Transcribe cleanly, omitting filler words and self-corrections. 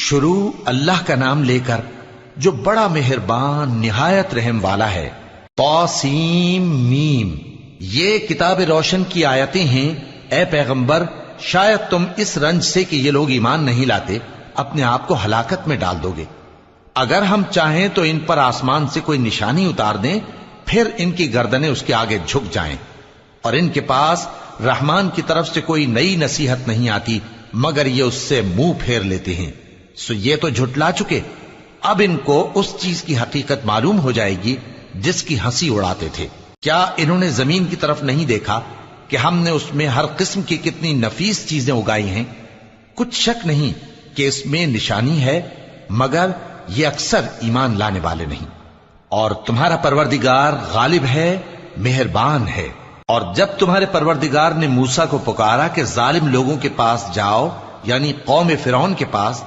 شروع اللہ کا نام لے کر جو بڑا مہربان نہایت رحم والا ہے۔ طاسیم میم، یہ کتاب روشن کی آیتیں ہیں۔ اے پیغمبر، شاید تم اس رنج سے کہ یہ لوگ ایمان نہیں لاتے اپنے آپ کو ہلاکت میں ڈال دو گے۔ اگر ہم چاہیں تو ان پر آسمان سے کوئی نشانی اتار دیں، پھر ان کی گردنیں اس کے آگے جھک جائیں، اور ان کے پاس رحمان کی طرف سے کوئی نئی نصیحت نہیں آتی مگر یہ اس سے منہ پھیر لیتے ہیں۔ سو یہ تو جھٹلا چکے، اب ان کو اس چیز کی حقیقت معلوم ہو جائے گی جس کی ہنسی اڑاتے تھے۔ کیا انہوں نے زمین کی طرف نہیں دیکھا کہ ہم نے اس میں ہر قسم کی کتنی نفیس چیزیں اگائی ہیں؟ کچھ شک نہیں کہ اس میں نشانی ہے، مگر یہ اکثر ایمان لانے والے نہیں۔ اور تمہارا پروردگار غالب ہے، مہربان ہے۔ اور جب تمہارے پروردگار نے موسیٰ کو پکارا کہ ظالم لوگوں کے پاس جاؤ، یعنی قوم فرعون کے پاس،